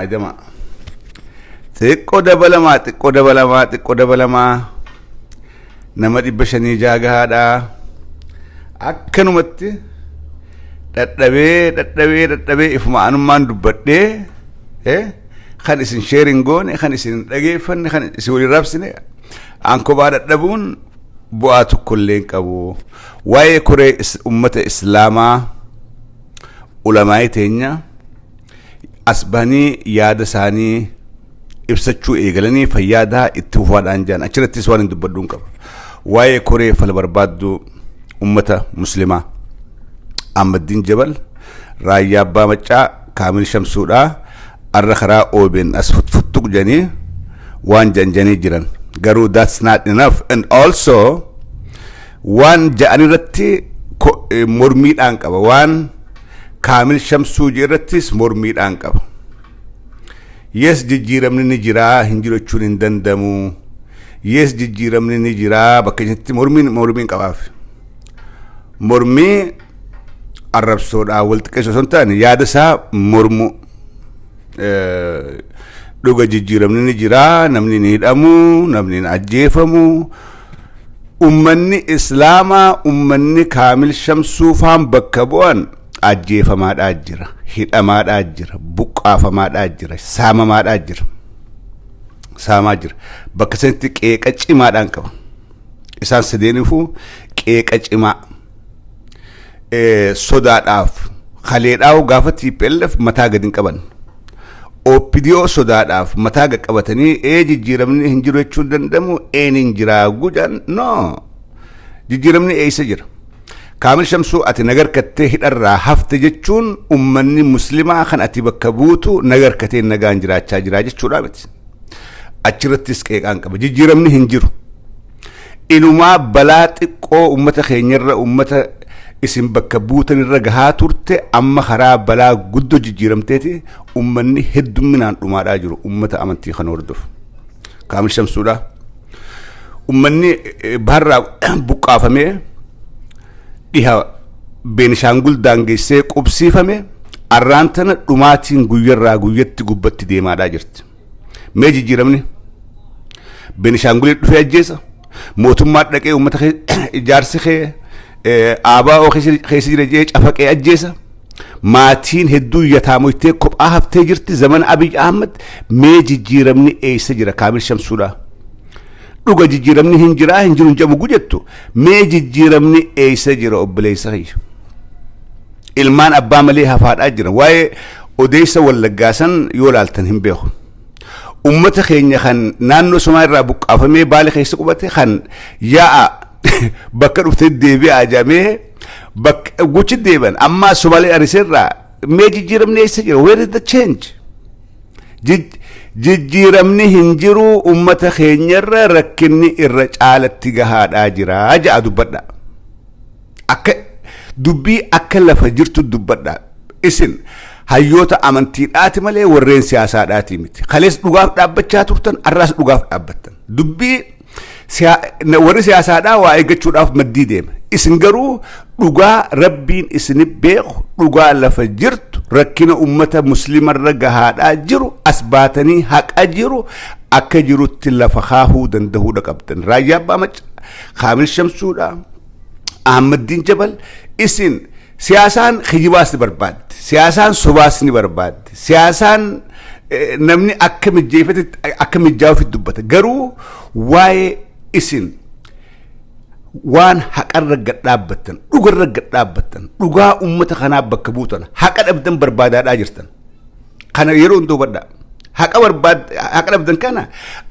Ajama. Xiqqoo dabalamaa nama 500 jaagaadha. Akkanumatti dadhabee ifuma anummaan dubbadhee kan isin sharing goone kan isin dhageeffanne kan isin waliin raabsine ankobaa dadhabuun bu'aa tokkollee hin qabu. Waa'ee koree ummata islaamaa ulamaa'ii teenya asbanii yaada isaanii ibsachuu eegalanii fayyaadaa itti fufaadhaan jaan achirrattis waan hin dubbadduun qaba. Waa'ee koree fala barbaaddu ummata muslimaa Ahmadiin Jabal Raayyaa Abbaa Maccaa Kaamil Shamsuudhaa arra karaa OBN as futtuq janii waan janjanii jiran garuu that's not enough and also waan ja'an irratti mormiidhaan qaba waan Kaamil Shamsuu irrattis mormiidhaan qaba. Yes jijjiiramni ni jira hin jiru jechuun hin dandamu. Yes jijjiiramni ni jira bakka jitti mormiin qabaaf. Mormii arrabsoodhaa wal xiqqeessoo osoo hin taane yaada isaa mormu dhuga jijjiiramni ni jira namni ni hidhamu namni ni ajjeefamu. Ummanni islaamaa ummanni Kaamil Shamsuu faan bakka bu'an ajjeefamaadhaa jira hidhamaadhaa jira buqqaafamaadhaa jira saamamaadhaa jira saamaa jira bakka sanatti qeeqa cimaadhaan qaba isaan sadeeniifuu qeeqa cimaa sodaadhaaf kaleedhaa'u gaafa TPLF mataa gadi hin qaban OPDO sodaadhaaf mataa gad qabatanii jijjiiramni hin jiru jechuu dandamu hin jiraa gujan no jijjiiramni eessa jira. Kaamil Shamsuu ati nagarkattee hidharraa hafte jechuun ummanni muslimaa kan ati bakka buutu nagarkatee nagaan jiraachaa jira jechuudha miti. Achirrattis qeeqaan qaba jijjiiramni hin jiru. Inumaa balaa xiqqoo ummata keenyarra ummata isin bakka buutanirra gahaa turte amma karaa balaa guddoo jijjiiramteeti ummanni heddumminaan dhumaadhaa jiru ummata amantii kan hordofu. Kaamil Shamsuudha. Ummanni baharraa buqqaafamee dhiha Beenishaangul daangeessee qubsiifame arraantana dhumaatiin guyyarraa guyyatti gubbatti deemaadhaa jirti. Mee jijjiiramni Beenishaangulii dhufee ajjeesa mootummaa dhaqee uummata ijaarsi kee ABO keessa jira jee cafaqee ajjeesa maatiin hedduu yataamoytee kophaa haftee jirti zaman Abiy Ahmed mee jijjiiramni eessa jira Kaamil Shamsuudha. Dhuga jijjiiramni hin jiru hin jedhamu gujettu mee jijjiiramni eessa jira obboleessa kiyya ilmaan abbaa malee hafaadhaa jira waa'ee odeessa wallaggaasan yoo laaltan hin beeku ummata keenya kan naannoo Somaaliirraa buqqaafamee Baale keessa qubate kan yaa'a bakka dhuftee deebi'aa jamee bakka guchi deeban amma Somaalee ariseerraa mee jijjiiramni eessa jira where is the change jijjiiramni hin jiru ummata keenyarra rakkinni irra caalatti gahaadhaa jira ja'a dubbadha akka dubbii akka lafa jirtu dubbadha isin hayyoota amantiidhaati malee warreen siyaasaadhaati miti kalees dhugaaf dhaabbachaa turtan arraas dhugaaf dhaabbattan dubbii warri siyaasaadhaa waa eeggachuudhaaf maddii deema isin garuu dhugaa rabbiin isini beeku dhugaa lafa jirtu rakkina ummata muslimarra gahaadhaa jiru asbaatanii haqa jiru akka jirutti lafa kaahuu dandahuudha qabdan Raayyaa Abbaa Maccaa Kaamil Shamsuudha Ahmadiin Jabal isin siyaasaan khijibaas ni barbaadde siyaasaan sobaas ni barbaadde siyaasaan namni akka mijjaa'uufitti dubbata garuu waa'ee isin waan haqarra gad dhaabbattan dhugarra gad dhaabbattan dhugaa ummata kanaa bakka buutan haqa dhabdan barbaadaadhaa jirtan kana yeroo hunduu badda haqa dhabdan kana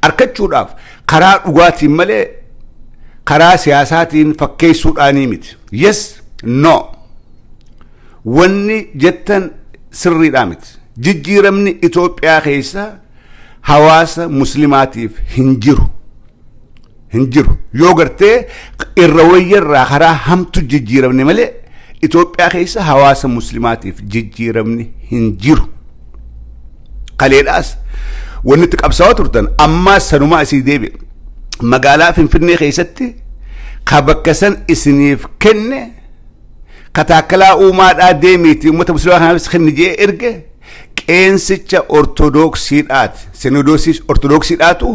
argachuudhaaf karaa dhugaatiin malee karaa siyaasaatiin fakkeessuudhaanii miti yes no wanni jettan sirriidhaa miti jijjiiramni Itoophiyaa keessa hawaasa muslimaatiif hin jiru yoo gartee irra wayyarraa karaa hamtu jijjiiramne malee Itoophiyaa keessa hawaasa muslimaatiif jijjiiramni hin jiru. Kaleedhaas wanni itti qabsaa'aa turtan ammaa sanumaa isii deebi'e magaalaa Finfinnee keessatti kabakkasan isiniif kenne kataakalaa uumaadhaa deemiiti uummata muslimaa kanaafis kenne jee erge qeensicha ortodoksiidhaat sinodosis ortodoksiidhaatu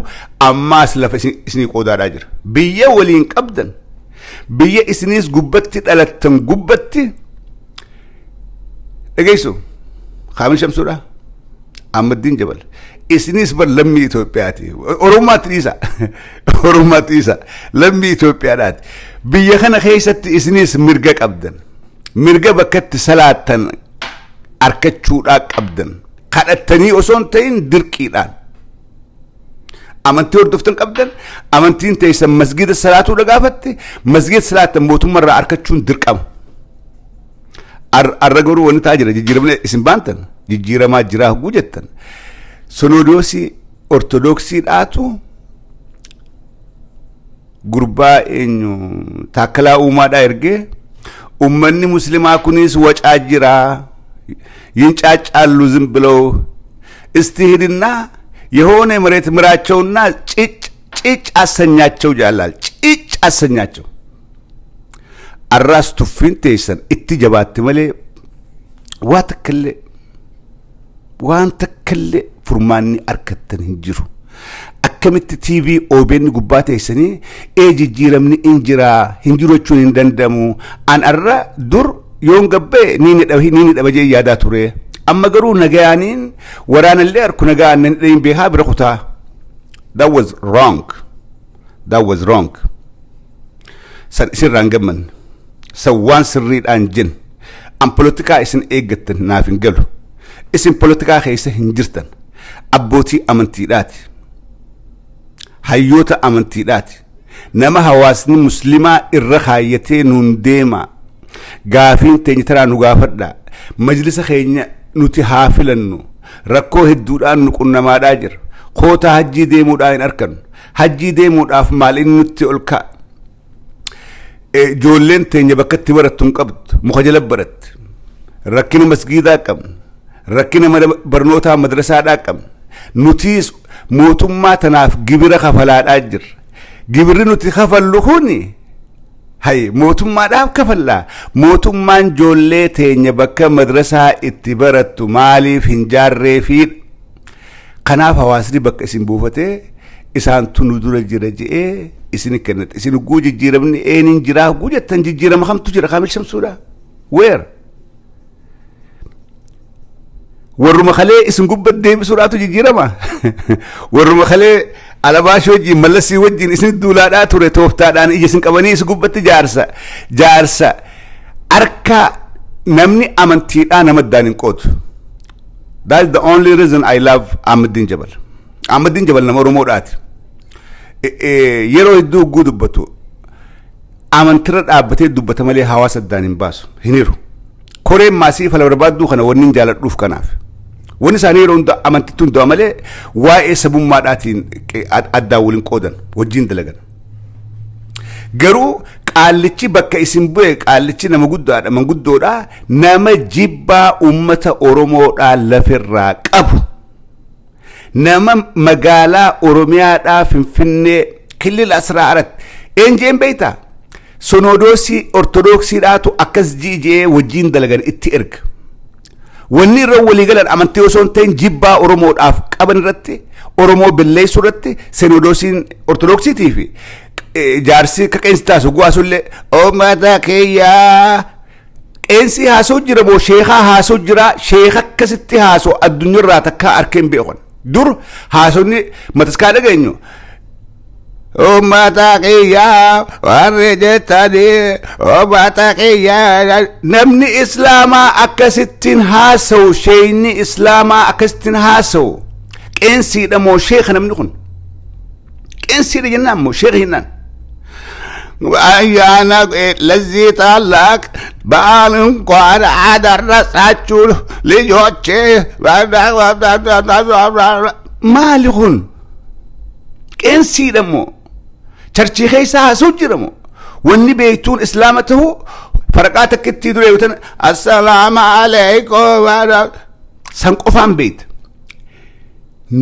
ammaas lafa isinii qoodaadhaa jira biyya waliin qabdan biyya isinis gubbatti dhalattan gubbatti dhageysu Khamis Shamsuudha Ahmadiin Jabal isinis bar lammii Itoophiyaati Oromummaatti isa lammii Itoophiyaadhaati biyya kana keessatti isinis mirga qabdan mirga bakkatti salaattan arkachuudhaa qabdan kadhattanii osoo hin ta'in dirqiidhaan amantii hordoftan qabdan amantiin teessan masgida salaatuu dhagaafatte masgida salaattan mootummaarraa arkachuun dirqama arra garuu wanni taa jira jijjiiramne isin baantan jijjiiramaa jiraa gujettan Sinodoosii ortodoksiidhaatu gurbaa eenyu Taakkalaa Uumaadhaa ergee ummanni muslimaa kunis wacaa jiraa ይንጫጫሉ ዝም ብለው እስቲ ሄድና የሆነ መሬት ምራቸውና ጭጭ አሰኛቸው ይላል ጭጭ አሰኛቸው አራስቱ ፊንቴሰን እትጀባት መለ ዋንተከለ ፉርማኒ አርከተን እንጅሩ አከምት ቲቪ ኦቤን ጉባቴሰኒ ኤጂጂረምኒ እንጅራ እንጅሮቹን እንደንደሙ አንአራ ዱር yoon gabbe nini dabaje yaada ture amma garu nagayanin warana le arku nagayanin din be ha birakuta that was wrong sirran gamman sawan sirrid anjin am politika isin eegatan naafin galu isin politika khaysa hinjirtan abboti amantiidati hayyota amantiidati nama hawasni muslima irra khayate nun deema gaafin teenya tara nu gaafadha majlisa keenya nuti haafilannu rakkoo hedduudhaan nu qunnamaadhaa jira koota hajjii deemuudhaan arkan hajjii deemuudhaaf maal inni nutti olka ijoolleen teenya bakkatti barattu hin qabdu muka jala baratti rakkina masgiidaa qabna rakkina barnootaa madrasaadhaa qabna nutis mootummaa tanaaf gibira kafalaadhaa jira gibirri nuti kafallu kuni hay mootummaadhaaf kafalla mootummaan joollee teenya bakka madrasaa itti barattu maaliif hin jaarreefi kanaaf hawaasni bakka isin buufatee isaan tunu dura jira je'ee isin kennat isin guu jijjiiramni eenin jiraa guu jettan jijjiirama kamtu jira Khamis Shamsuudha where warruma khalee isin gubbat deebisuudhaatu jijjiirama warruma khalee alabash wajjin mallasii wajjin isin duulaadhaa ture tooftaadhaan ija isin qabanii isin gubbatti jaarsa arka namni amantiidhaa namaddaan hin qootu that is the only reason I love Ahmadiin Jabal nama Oromoodhaati yeroo hedduu guu dubbatu amantira dhaabbatee dubbata malee hawaasa addaan hin baasu hiniru koreen maasii fala barbaadduu kana wanni hin jaaladhuuf kanaaf wani isaanii yeroo hunda amantitti hundaa malee waa'ee sabummaadhaatiin addaa waliin qoodan wajjin dalagan garuu qaallichi bakka isin bu'e qaallichi nama guddoodha nama jibbaa ummata Oromoodhaa lafirraa qabu nama magaalaa Oromiyaadhaa Finfinnee kilil asraarat eenjeen beeyta Sinodoosii ortodoksiidhaatu akkas jiijee wajjin dalagan itti erga wanni irra walii galan amantii osoo hin ta'in jibbaa Oromoodhaaf qaban irratti Oromoo billeessuu irratti Sinodoosiin ortodoksiitii fi jaarsi ka qeensi taasu gu'aasullee uummata kiyyaa qeensi haasoo jira moo sheekaa haasoo jira sheeka akkasitti haasoo addunyaarraa takkaa arkeen beekan dur haasonni mataskaa dhageenyu uummata kiyyaa warri jettanii uummata kiyyaa namni islaamaa akkasittiin haasa'u sheeyni islaamaa akkasittiin haasa'u qeensiidha moo sheeka namni kun qeensiidha jennaan moo sheeka jennaan ayyaana ለዚህ ታላቅ በዓል እንኳን አደረሳችሁ ልጆቼ ማል ይሁን qeensi damo charchi khaysa sujiramo wanni beeytun islamatuhu faraqata kitti dure yutan assalamu alaykum san qofan beeyt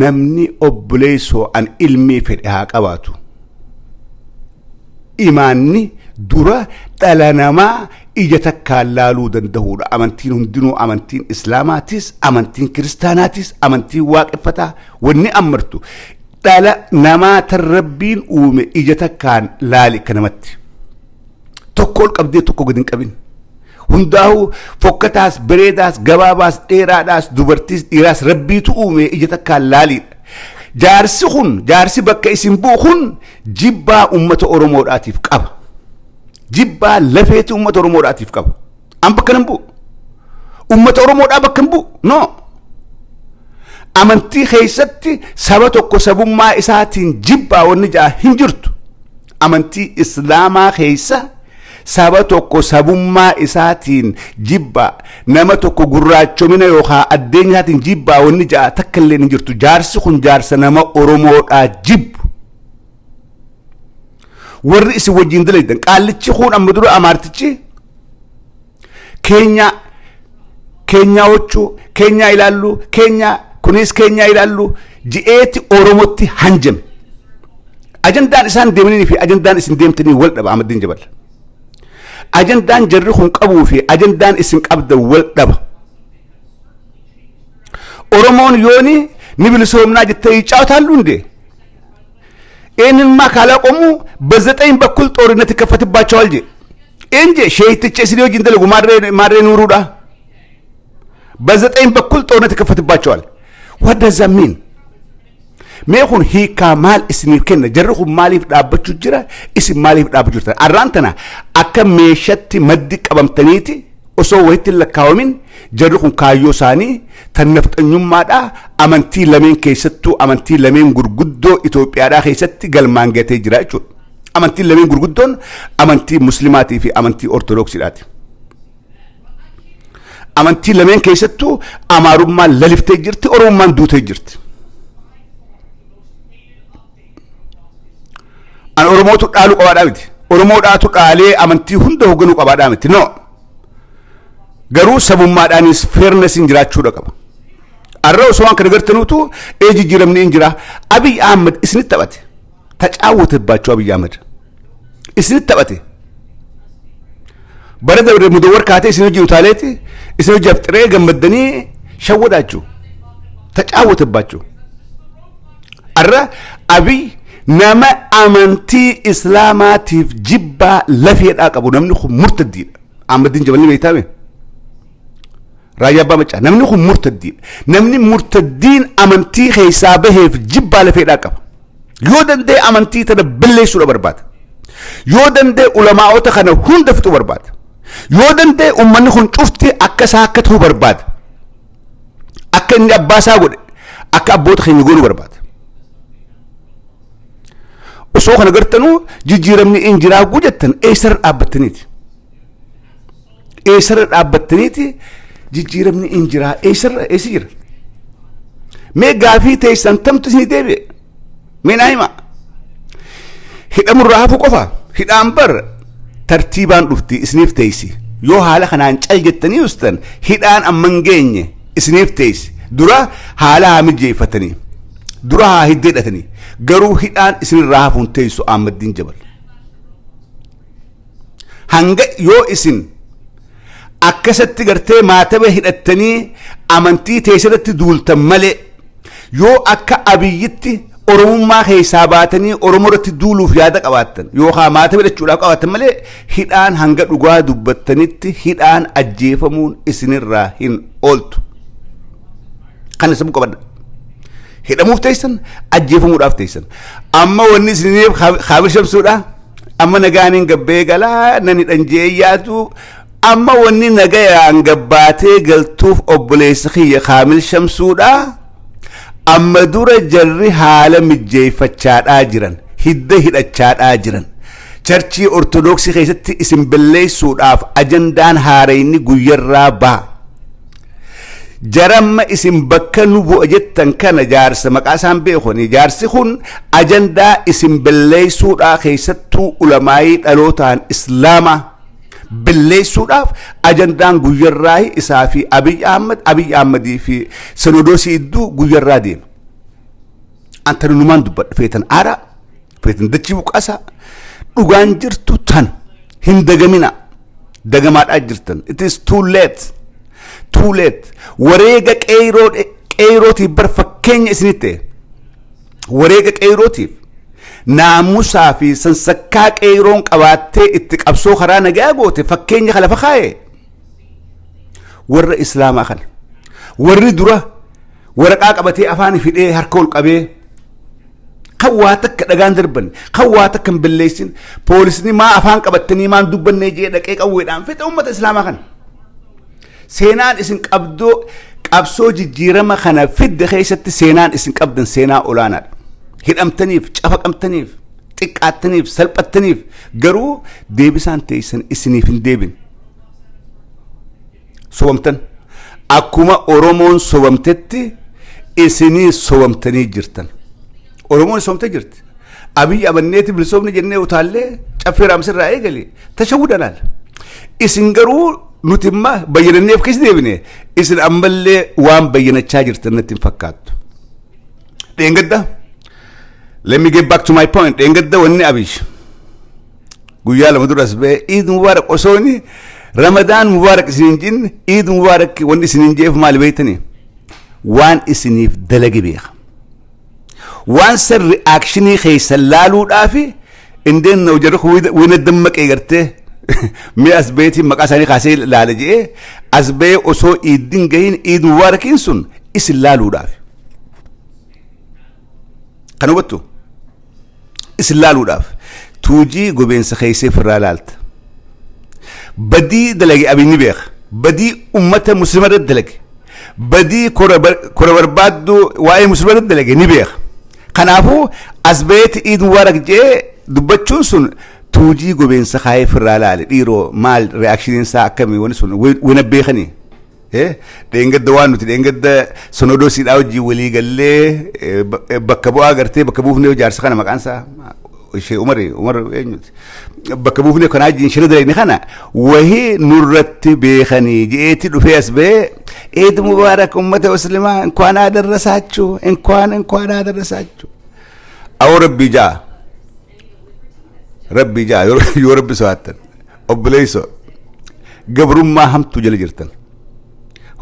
namni obbuleeso an ilmi fedha qabatu imanni dura dhala namaa ija takkaan laaluu danda'uudha. Amantiin hundinuu amantiin islaamaatis, amantiin kiristaanaatis, amantiin waaqeffataa wanni amartu dhala namaa tan rabbiin uume ija takkaan laali akka namatti. Tokko ol qabdee tokko gad hin qabin. Hundaahu fokkataas, bareedaas, gabaabaas, dheeraadhaas, dubartiis, dhiiraas rabbiitu uume ija takkaan laaliidha. Jaarsi bakka isin bu'u kun jibbaa ummata Oromoodhaatiif qaba. Jibbaa lafeeti ummata Oromoodhaatiif qaba. An bakka nan bu'u. Ummata Oromoodhaa bakka hin bu'u. No. Amantii keessatti saba tokko sabummaa isaatiin jibbaa wanni jaa hin jirtu. Amantii Islaamaa keessa saba tokko sabummaa isaatiin jibbaa nama tokko gurraachomina yookaan addeenyaatiin jibbaa wanni jaa takka illee hin jirtu. Jaarsi kun jaarsa nama Oromoodhaa jibbu. Warri isin wajjin dalaydan qaallichi kun amma dura amaartichi Keenyaa ilaallu kunis Keenyaa ilaallu ji'eeti Oromotti hanjame. Ajandaan isaan deemanii fi ajandaan isin deemtanii wal dhaba Ahmadiin Jabal. Ajandaan jarri kun qabuu fi ajandaan isin qabda wal dhaba. Oromoon yooni ni bilisoomnaa jettee caawtaallu hundee. Eenyummaa kalaqamu በዘጠኝ በኩል ጦርነት ይከፈትባቸዋል እንጂ ሸይትቼ ሲሪዮ ጅንደለጉ ማድሬ ኑሩዳ በዘጠኝ በኩል ጦርነት ይከፈትባቸዋል። what does that mean? meekun hiika maal isiniif kenna jarri kun maaliif dhaabbachuu jira isin maaliif dhaabbachuu jira arraantana akka meeshatti maddi qabamtaniiti osoo wayitti lakkaawamin jarri kun kaayyoo isaanii tan nafxanyummaadha amantii lameen keessattuu amantii lameen gurguddoo Itoophiyaadhaa keessatti galmaan gatee jira jechuudha. Amantii lameen gurguddoon amantii muslimaatii fi amantii ortodoksiidhaati. Amantii lameen keessattuu amaarummaan laliftee jirti, oromummaan duutee jirti. An oromootu dhaaluu qabaadhaa miti. Oromoodhaatu dhaalee amantii hunda hogganuu qabaadhaa miti. No. Garuu sabummaadhaanis fairnessin jiraachuudha qaba. Arra osoo waan kana gartanuutu jijjiiramni hin jira. Abiy Ahmed isinitti taphate. Tacaawwatebaachuu Abiy Ahmed. Isinitti taphate. Bara dabre mudawwar kaatee isin hojii utaaleeti isin hojii afxiree gammaddanii shawwadaachuu. Tacaawwatebaachuu. Arra Abiy nama amantii islaamaatiif jibbaa lafeedhaa qabu namni kun murtaddiidha. Ahmadiin Jabalni beektaame. Raayyaa Abbaa Macaa namni kun murtaddiidha. Namni murtaddiin amantii keessaa baheef jibbaa lafeedhaa qaba. Yoo danda'e amantii tana balleessuudha barbaada. Yoo danda'e ulamaa'ota kana hunda fixuu barbaada. Yoo danda'e uummanni kun cufti akka isaa akka ta'uu barbaada. Akka inni abbaa isaa godhe akka abboota keenya goonuu barbaada. Osoo kana gartanuu jijjiiramni hin jiraa gujettan eessarra dhaabbattaniiti. Eessarra dhaabbattaniiti jijjiiramni hin jiraa eessi jira. Mee gaafii teessan tamtu isinii deebi'e. Mee naa hima. Hidhamurraa hafuu qofa. Hidhaan bar tartiibaan dhufti isiniif teessi. Yoo haala kanaan cal jettanii ustan hidhaan amma hin geenye isiniif teessi. Dura haala haa mijeeffatanii. Dura haa hiddeedhatanii. Garuu hidhaan isinirraa hafuun teessu Ahmadiin Jabal. Hanga yoo isin akkasatti gartee maataba hidhattanii amantii teessirratti duultan malee yoo akka Abiyyitti oromummaa keessaa baatanii oromoorratti duuluuf yaada qabaattan yookaan maataba hidhachuudhaaf qabaattan malee hidhaan hanga dhugaa dubbattanitti hidhaan ajjeefamuun isinirraa hin ooltu. Kana sammuu qabadha. Hidhamuuf teessan ajjeefamuudhaaf teessan. Amma wanni isiniif Kaamil Shamsuudha. Amma nagaaniin gabbee galaa nan hidhan jee yaatu. Amma wanni nagayaan gabbaatee galtuuf obboleessa kiyya Kaamil Shamsuudha. Amma dura jarri haala mijeeffachaadhaa jiran. Hidda hidhachaadhaa jiran. Charchii Ortodoksii keessatti isin balleessuudhaaf ajandaan haarayni guyyarraa ba'a. Jaramma isin bakka nu bu'a jettan kana jaarsa maqaa isaan beekoni jaarsi kun ajandaa isin balleessuudhaa keessattuu ulamaayii dhalootaan islaamaa balleessuudhaaf ajandaan guyyarraa isaa fi Abiy Ahmedii fi Sinodoosii idduu guyyarraa deema. Anta numaan dubbadha feetan aaraa feetan dachii buqaasaa dhugaan jirtu tan hindagamina dagamaadhaa jirtan. It is too late wareega qeyrootiif bar fakkeenya isinitti wareega qeyrootiif naamusaa fi sansakkaa qeyroon qabaattee itti qabsoo karaa nagaa goote fakkeenya lafa kaa'e warra islaamaa kana warri dura waraqaa qabatee afaan fidhee harka ol qabee kan waa takka dhagaan darban kan waa takka hin balleessin poolisni maa afaan qabattanii maan dubbannee jee dhaqee qawweedhaan fixe ummata islaamaa kana seenaan isin qabsoo jijjiirama kana fidde keessatti seenaan isin qabdan seenaa olaanaadha. Hidhamtaniif cafaqamtaniif xiqqaattaniif salphattaniif garuu deebisaan teessan isiniif hin deebin sobamtan akkuma Oromoon sobamtetti isinii sobamtanii jirtan. Oromoon sobamtee jirti. Abiyyi abanneeti bilisoomni jennee utaallee caffee raamsirraa eegale tashawudanaal isin garuu nuti imma bayyananneef keessa deebine isin ammallee waan bayyanachaa jirtan natti hin fakkaattu. Dheengadda let me get back to my point. Dheengadda wanni Abiy guyyaa lama duras bee Eid Mubarak osooni Ramadan Mubarak isiniin jinne Eid Mubarak wanni isiniin jeef maal beeytanii waan isiniif dalage beeka waan san reactionii keessa laaluudhaafi indeen na ujarra wina dammaqee gartee mi asbeetiin maqaa isaanii kaasee laala jee asbee osoo iidin gahin Eid Mubarakiin sun isin laaluudhaafi kan hubattu isin laaluudhaaf tuujii gobeensa keessee firraa laalta badii dalage abinni beeka badii ummata muslima irratti dalage badii kora barbaaddu waa'ee muslima irratti dalage ni beeka kanaafuu asbeeti Eid Mubarak jee dubbachuun sun tuujii gobeensa kaayee firraa laale dhiiroo maal reactionin isaa akkamii wani sun wina beekanii dheengadda waan nuti dheengadda sonodoosiidhaa hojii walii gallee bakka bu'aa gartee bakka buufnee jaarsa kana maqaan isaa ishee Umar eenyuti bakka buufnee kanaa jiin shira dalagni kana wahii nurratti beekanii jeeti dhufee as bee Eid Mubarak ummata muslimaa inkwaan adarrasaachuu inkwaan adarrasaachuu awo rabbii jaa yoo rabbi so'aattan obboleeyso gabrummaa hamtuu jala jirtan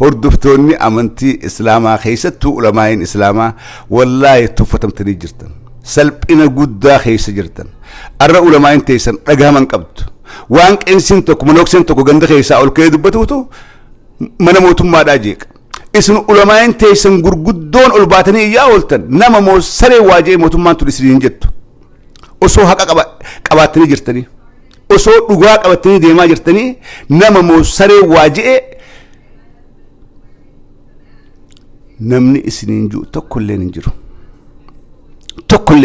hordoftoonni amantii islaamaa keessattuu ulamaa'iin islaamaa wallaahi tuffatamtanii jirtan salphina guddaa keessa jirtan arra ulamaa'iin teessan dhagahaman qabdu waan qeensiin tokko manokseen tokko ganda keessaa ol ka'ee dubbatuutu mana mootummaadhaa jeeqa isin ulamaa'iin teessan gurguddoon ol baatanii iyyaa ooltan nama moo saree waajee mootummaan tun isiniin jettu osoo haqa qabaattanii jirtanii osoo dhugaa qabattanii deemaa jirtanii nama moo saree waajee namni isiniin jiru tokkolleen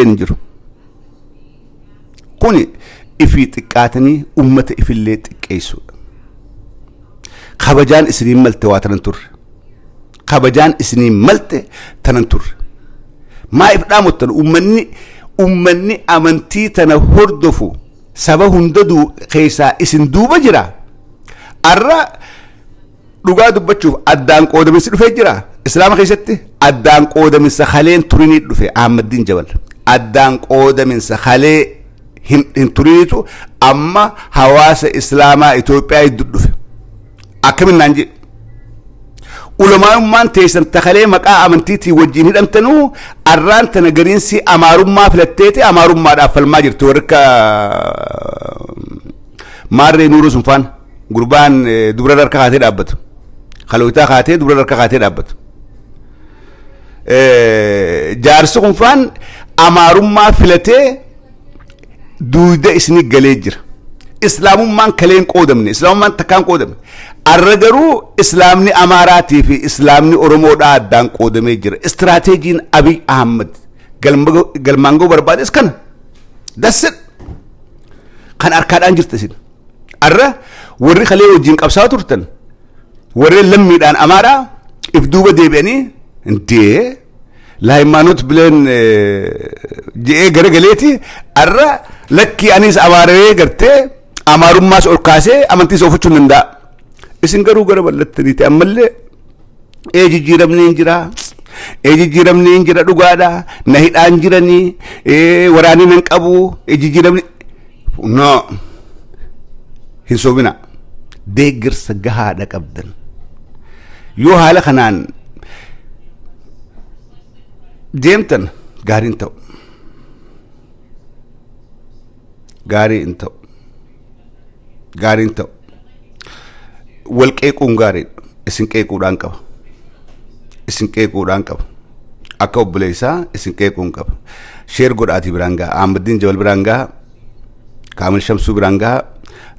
hin jiru kuni ifii xiqqaatanii ummata ifillee xiqqeessuudha kabajaan isiniin malte waa tanan turre kabajaan isiniin malte tanan turre maa if dhaamottan ummanni amantii tana hordofu saba hunda keessaa isin duuba jira arra dhugaa dubbachuuf addaan qoodaminsi dhufee jira islaama keessatti addaan qoodaminsa haleen turinii dhufe Ahmadiin Jabal addaan qoodaminsa halee hin turiniitu amma hawaasa islaamaa Itoophiyaa iddoo dhufe akkaminnaan jedhe ulamaa'ummaan teessan takalee maqaa amantiitii wajjin hidhamtanuu arraan tana gariinsi amaarummaa filatteeti amaarummaadhaaf falmaa jirtu warra maarree nuuruu sunfaan gurbaan dubra harka kaatee dhaabbatu kalootaa kaatee dubra harka kaatee dhaabbatu jaarsi kunfaan amaarummaa filatee duuda isini galee jira islaamummaan kaleen qoodamne islaamummaan takkaan qoodamne arra garuu islaamni amaaraatii fi islaamni oromoodhaa addaan qoodamee jira istiraateejiin Abiy Ahmad galmaangoo barbaades kana dasset kan harkaadhaan jirta isin arra warri kalee wajjin qabsaa turtan warri lammiidhaan amaaraa if duuba deebi'anii intee laayimaanot bileen je'ee gara galeeti arra lakkii anis amaaree gartee amaarummaas ol kaasee amantii isa ofachuun danda'a isin garuu gara ballattaniiti ammallee jijjiiramni hin jira dhugaadha na hidhaan jiranii waraanii nan qabu jijjiiramni no هنسوبنا ديجر سجها دك أبدا يو حالة خنان ديمتن غاري انتو غاري انتو والكيكون غاري اسن كيكو دانكب أكو بليسا اسن كيكون كب شير قرآتي برانغا آمدين جوال برانغا كامل شمسو برانغا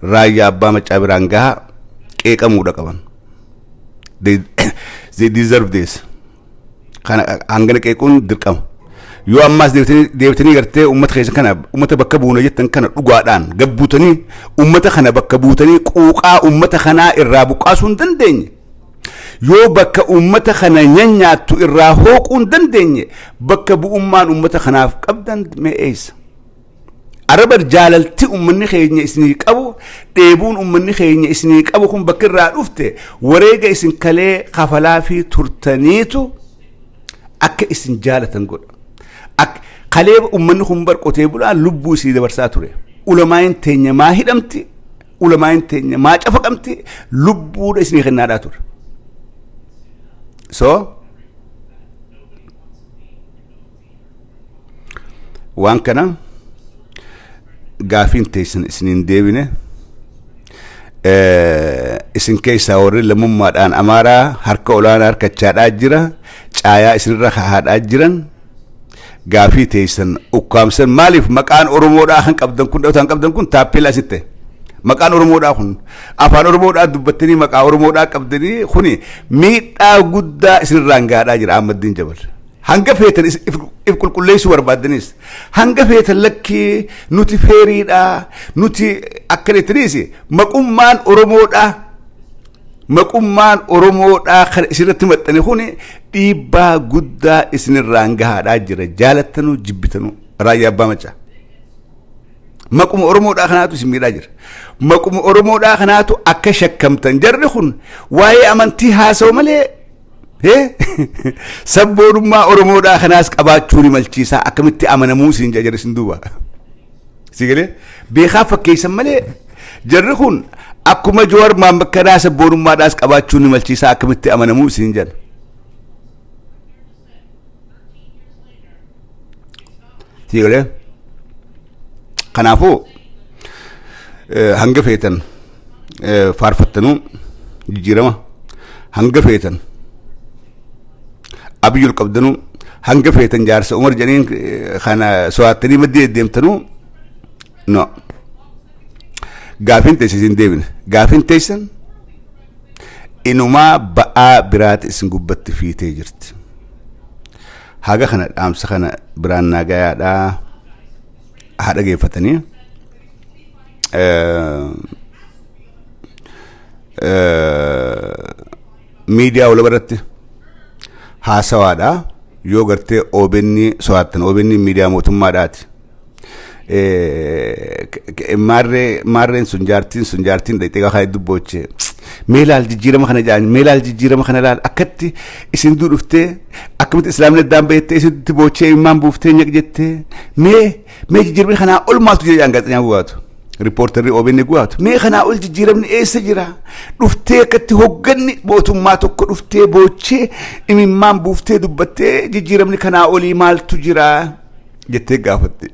رايا أبا مچا برانغا كيكا مودا كبان they deserve this كان هنگن كيكون دركم يو أماس ديبتني غرتي أمت خيسن كان أمت بكبونا جتن كان رقوادان قبوتني أمت خنا بكبوتني قوقا أمت خنا الرابقاسون دندين يو بك أمت خنا نينياتو الراهوقون دندين بكبو أمان أمت خنا قبدن مئيس عرب جاللتي أمني خيني اسنيك أبو تيبون أمني خيني اسنيك أبو كم بكر رأفته وريجا اسن كله خفلا في ترتنيتو أك اسن جالة تنقول أك خليب أمني خم بركو تيبولا لبو سيد برساتوري علماء تيني ما هدمتي علماء تيني ما أفقمتي لبو اسني خناداتور وان كنا غافين تيسن سنين ديبنه اسن كيسا وري لمما دان امارا هركا اولانا هركا تشاد اجرا چايا اسن رخا هاد اجرن غافي تيسن اوكامسن مالف مكان اورمو دا خن قبدن كون دوتان قبدن كون تابيلا سته مكان اورمو دا خن افان اورمو دا دبتني مكا اورمو دا قبدني خني ميدا غدا اسن رانغا دا اجرا احمدين جبل هنگا فيتن إفكل كل ليس وربادنيس هنگا فيتن لكي نوتي فيريدا نوتي أكريتريسي مقومان أورومو دا خل إسرت متني خوني إبا غدا إسن الرانغا دا جرا جالتنو جبتنو رايا بامچا مقوم أورومو دا خناتو سمي دا جر مقوم أورومو دا خناتو أكشكمتن جرخون واي أمانتي هاسو ملي سبورما أورومو دا خناس قباچوني ملچيسا أكمتي أمنمو سنجا جرسن دوبا سيغلي بيخاف كيسن ملي جرخون أكما جوار ما مكنا سبورما داس قباچوني ملچيسا أكمتي أمنمو سنجا سيغلي خنافو هنگ فيتن فارفتنو جيرما هنگ فيتن أبيول قبضنو هنگ فيتن جارس عمر جنين خانا سواتني مدي ديمتنو نو غافين تيسن ديبن غافين تيسن إنما بقى برات اسم قبت في تيجرت هاگا خانا أمس خانا بران ناقايا دا هادا جيفتني ميديا ولا برت هاسوادا يوغرتي اوبني سواتن اوبني ميديا موتما دات مارين سنجارتين دايتيغا خاي دبوچه ميلال جيجيرم خنا جان ميلال جيجيرم خنا لال اكتي اسين دورفته اكمت اسلام ندام بيت اسين دبوچه امام بوفته نيججته مي جيجيرم خنا اول مالتو جانغات نياواتو ريبورتر اوبن نغوات مي خنا اول جيرم اي سجرا دفتي كتي هوغني بوتوما توك دفتي بوچي امام بوفته دبته جيرم خنا اولي مال تجرا جتي غافتي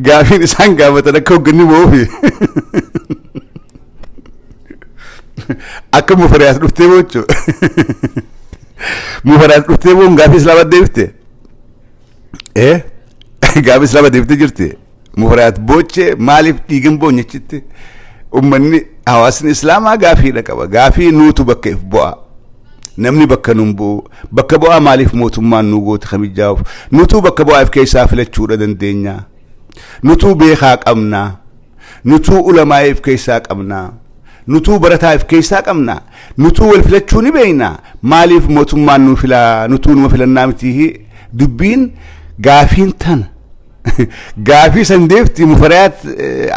غافين سان غافتا كوغني موفي اكو مفريات دفتي بوچو مفريات دفتي بون غافي سلامت دفتي غافي سلامت دفتي جرتي مفريات بوچه مالف ديغن بونيچتي امني حواسن اسلاما غافي دكبا غافي نوتو بكيف بوا نمني بكنمبو بكبوا مالف موتما نوغوت خميجاو نوتو بكبوا اف كيسا فلچودا دندينيا نوتو بيخا قمنا نوتو علماء اف كيسا قمنا نوتو برتا اف كيسا قمنا نوتو الفلچوني بينا مالف موتما نوفلا نوتو مفلنامتي دبين غافين تن غافي سندفتي مفريات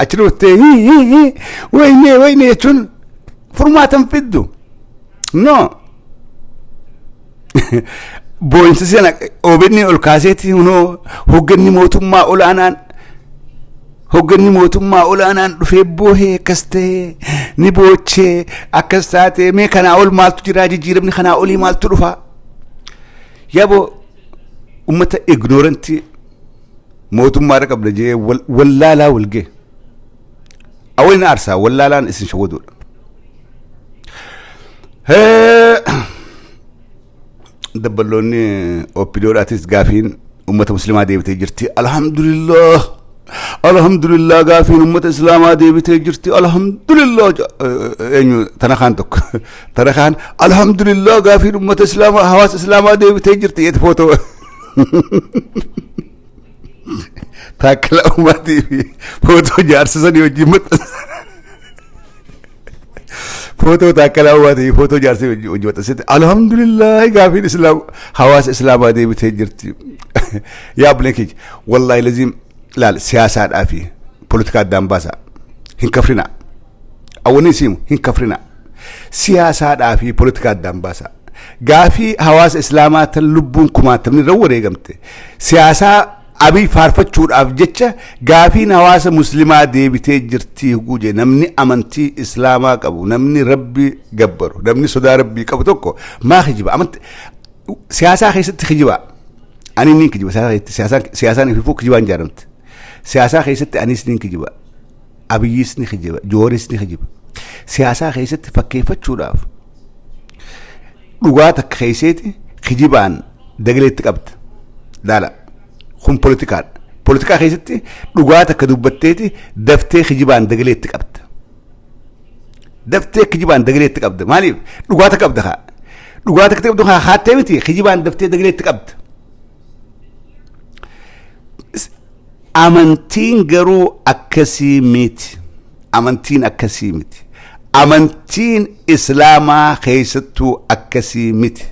اشروتي ويني يچون فرما تنفدو نو boo'insa sana OBN ol kaaseeti hunoo hogganni mootummaa olaanaan dhufee boohee akkas ta'ee ni boochee akkas taatee mee kanaa ol maaltu jira jijjiiramni kanaa olii maaltu dhufa yaaboo ummata ignorantii mootummaa irra qabda jee wallaalaa walgee awwalina aarsaa wallaalaan isin shawwaduudha. Dabballoonni oppidoodhaatis gaafiin ummata muslimaa deebitee jirti alhamdulillah gaafiin ummata islaamaa deebitee jirti alhamdulillah eenyu tanakaan tokko tanakaan alhamdulillah gaafiin ummata islaamaa hawaasa islaamaa deebitee jirti yeeti footoo taakkala ummaatii fi footoo jaarsisanii wajjin maxxansa footoo taakkala ummaatii fi footoo jaarsisanii wajjin maxxansa alhamdulillah gaafiin islaam hawaasa islaamaa deebitee jirti yaa buleekij wallahi laziim laal siyaasaadhaa fi politika addaan baasaa hin kafrinaa awwanii siimu hin kafrinaa siyaasaadhaa fi politika addaan baasaa gaafii hawaasa islaamaa tan lubbuun kumaatamni irra wareegamte siyaasaa abii faarfachuudhaaf jecha gaafiin hawaasa muslimaa deebitee jirtii guje namni amantii islaamaa qabu namni rabbi gabbaru namni sodaa rabbii qabu tokko maa kijiba amantii siyaasaa keessatti kijiba ani niin kijiba siyaasaan ififuu kijibaan jaaramte siyaasaa keessatti anis niin kijiba abiyyiis ni kijiba jooris ni kijiba siyaasaa keessatti fakkeeffachuudhaaf dhugaa takka keesseeti kijibaan dagaleetti qabda daala kun politikaa keessatti dhugaa takka dubbatteeti daftee kijibaan dagaleetti qabda daftee kijibaan dagaleetti qabda maaliif dhugaa takka qabda dhugaa takka qabda haattee miti kijibaan daftee dagaleetti qabda. Amantiin garuu akkasii miti amantiin islaamaa keessattuu akkasii miti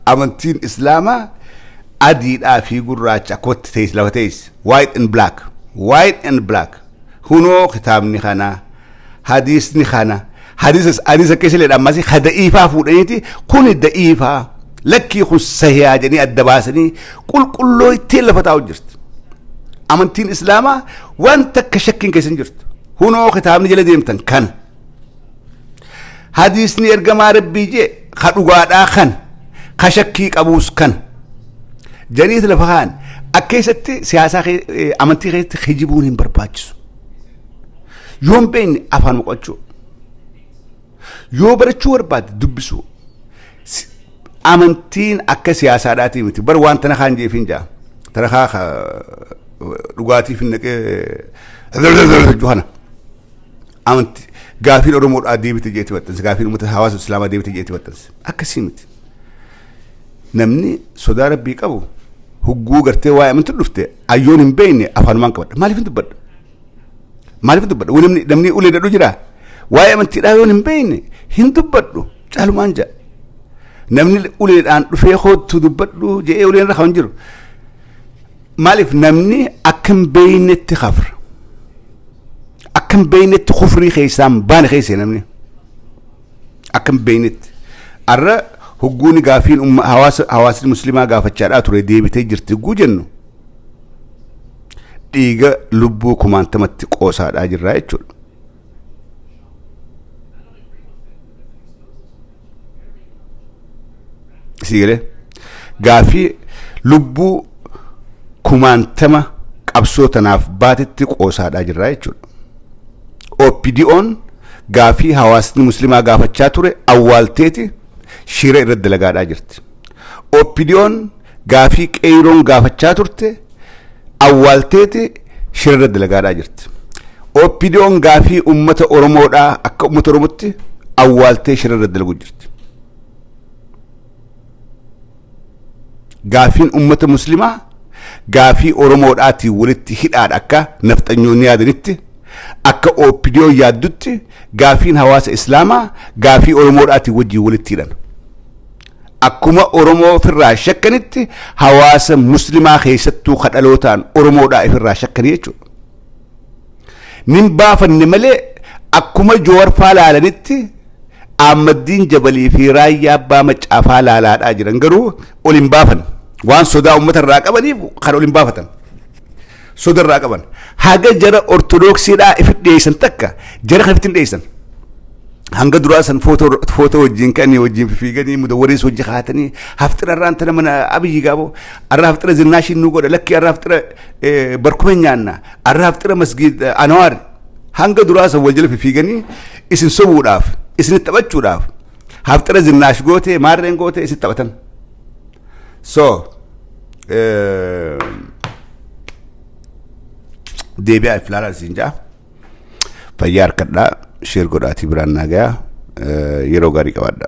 amantiin islaamaa adiidhaa fi gurraacha akkatti ta'es lafa ta'es white and black hunoo kitaabni kana hadiisni kana hadiisa keessaleedha ammasii da'iifaa fuudhaniiti kuni da'iifaa lakkii kun sahihaa jedhanii adda baasanii qulqulloo ittiin lafa taa'u jirti. Amantiin islaamaa wanta akka shakkiin keessan jirtu hunoo kitaabni jala deemtan kan hadiisni ergamaa rabbii jee ka dhugaadhaa kan ka shakkii qabuus kan janiit lafa kaan akkeessatti siyaasaa amantii keessatti hijibuun hin barbaachisu yoon beekne afaan moqachuu yoo barachuu barbaade dubbisuu amantiin akka siyaasaadhaatii miti bar waan tana kaan jeefin jaa tana kaa dhugaatii fi naqee juhana amantii gaafiin oromoodhaa deebite jeetti maxxanse gaafiin uummata hawaasa islaamaa deebite jeetti maxxanse akkasii miti namni sodaa rabbii qabu hugguu gartee waa'ee amantii dhufte ayyoon hin beekne afaanumaan qabadha maaliif hin dubbadha namni ulee dadhu jira waa'ee amantiidhaa yoon hin beekne hin dubbadhu caalumaan jaa namni uleedhaan dhufee hoottu dubbadhu je'ee uleen irra kan jiru maaliif namni akka hin beeknetti kafra akka hin beeknetti kufrii keessaan baane keessee namni akka hin beeknetti arra hugguuni gaafiin hawaasni muslimaa gaafachaadhaa ture deebitee jirti guu jennu dhiiga lubbuu kumaantamatti qoosaadhaa jirraa jechuudha. Sigalee gaafii lubbuu kumaantama qabsoo tanaaf baatetti qoosaadhaa jirraa jechuudha. OPDO'n gaafii hawaasni muslimaa gaafachaa ture awwaalteeti shira irratti dalagaadhaa jirti. OPDO'n gaafii qeeroon gaafachaa turte awwaalteeti shira irratti dalagaadhaa jirti. OPDO'n gaafii ummata oromoodhaa akka ummata oromootti awwaaltee shira irratti dalaguu jirti. Gaafiin ummata muslimaa gaafii oromoodhaatii walitti hidhaadha akka nafxanyoonni yaadanitti akka OPDO yaaddutti gaafiin hawaasa islaamaa gaafii oromoodhaatii wajjii walitti hidhan akkuma oromoo ofirraa shakkanitti hawaasa muslimaa keessattuu kadhalootaan oromoodhaa ofirraa shakkanii jechuudha. Nin baafanne malee akkuma joorfaa laalanitti Ahmaddiin Jabalii fi Raayyaa Abbaa Macaafaa laalaadhaa jiran garuu ol hin baafan waan sodaa uummata irraa qabaniif kan ol hin baafatan sodaa irraa qaban haga jara ortodoksiidhaa ifit dhiyeessan takka jara kan ifit hin dhiyeessan hanga duraa san footoo wajjin kan wajjin fiiganii mudawwariis hojii kaatanii haftira irraan tana mana abiyyi gaabo arra haftira zinnaashin nu godha lakki arra haftira barkume nyaanna arra haftira masgid anwaar hanga duraa san wal jala fiiganii isin sobuudhaaf isin taphachuudhaaf haftira zinnaash goote maarreen goote isin taphatan so deebi'aa ifilaalaa isin jaa fayyaa harkadhaa sheer godhaatii biraan nagaa yeroo gaarii qabaadha.